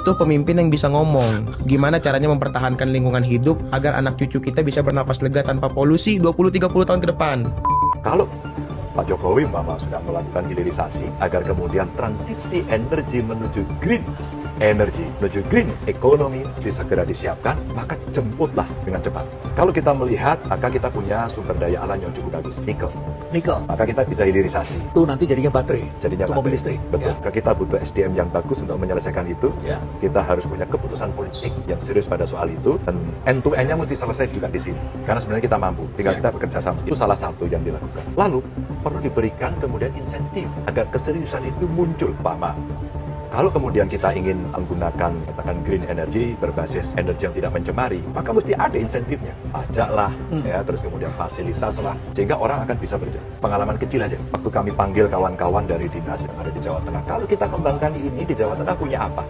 butuh pemimpin yang bisa ngomong. Gimana caranya mempertahankan lingkungan hidup agar anak cucu kita bisa bernafas lega tanpa polusi 20-30 tahun ke depan. Kalau Pak Jokowi sudah melakukan hilirisasi agar kemudian transisi energi menuju green energy, menuju green economy segera disiapkan, maka jemputlah dengan cepat. Kalau kita melihat, maka kita punya sumber daya alam yang cukup bagus, nikel. Maka kita bisa hilirisasi. Itu nanti jadinya baterai. Jadinya untuk mobil listrik. Betul. Ya. Kita butuh SDM yang bagus untuk menyelesaikan itu. Ya. Kita harus punya keputusan politik yang serius pada soal itu, dan end to end-nya mesti selesai juga di sini. Karena sebenarnya kita mampu, tinggal kita bekerja sama. Itu salah satu yang dilakukan. Lalu perlu diberikan kemudian insentif agar keseriusan itu muncul, Pak Ma. Kalau kemudian kita ingin menggunakan katakan green energy berbasis energi yang tidak mencemari, maka mesti ada insentifnya, pajak lah, ya, terus kemudian fasilitas lah, sehingga orang akan bisa berjalan. Pengalaman kecil aja, waktu kami panggil kawan-kawan dari dinas yang ada di Jawa Tengah, kalau kita kembangkan ini di Jawa Tengah punya apa?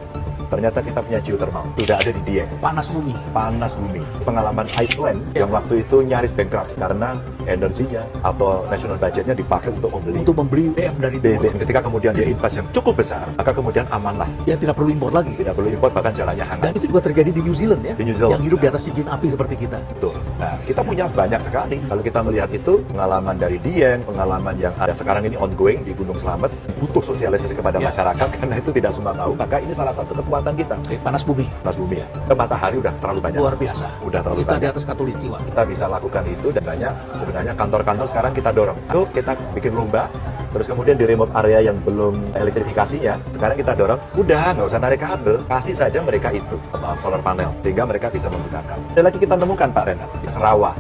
Ternyata kita punya geothermal, sudah ada di Dieng. Panas bumi. Panas bumi. Pengalaman Iceland yang waktu itu nyaris bankrupt karena energinya atau national budgetnya dipakai untuk membeli BM dari timur. Ketika kemudian dia invest yang cukup besar, maka kemudian amanlah. Yang tidak perlu impor lagi. Tidak perlu impor, bahkan jalannya hangat. Dan itu juga terjadi di New Zealand ya. Di New Zealand. Yang hidup di atas cincin api seperti kita. Betul. Nah, kita punya banyak sekali. Kalau kita melihat itu, pengalaman dari Dieng, pengalaman yang ada sekarang ini ongoing di Gunung Slamet, butuh sosialisasi kepada masyarakat karena itu tidak semua tahu. Maka ini salah satu kekuatan kita. Panas bumi. Panas bumi ya. Ke matahari udah terlalu banyak. Luar biasa. Udah terlalu kita banyak. Di atas khatulistiwa. Kita bisa lakukan itu, dan banyak sebenarnya kantor-kantor sekarang kita dorong. Yuk kita bikin lomba. Terus kemudian di remote area yang belum elektrifikasinya, sekarang kita dorong, udah nggak usah narik kabel, kasih saja mereka itu solar panel, sehingga mereka bisa menggunakan. Ada lagi kita temukan Pak Renat, di Sarawak.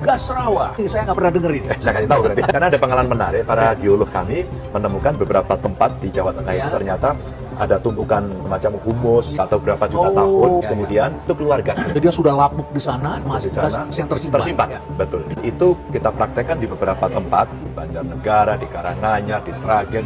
Gas rawa. Ini saya nggak pernah dengar ini. Saya kasih tahu berarti. Karena ada pengalaman menarik, para geolog kami menemukan beberapa tempat di Jawa Tengah itu ternyata ada tumpukan semacam humus atau berapa juta tahun, kemudian itu keluar gas. Jadi dia sudah lapuk di sana, masih gas yang tersimpan. Ya. Betul. Itu kita praktekkan di beberapa tempat, di Banjarnegara, di Karanganyar, di Sragen.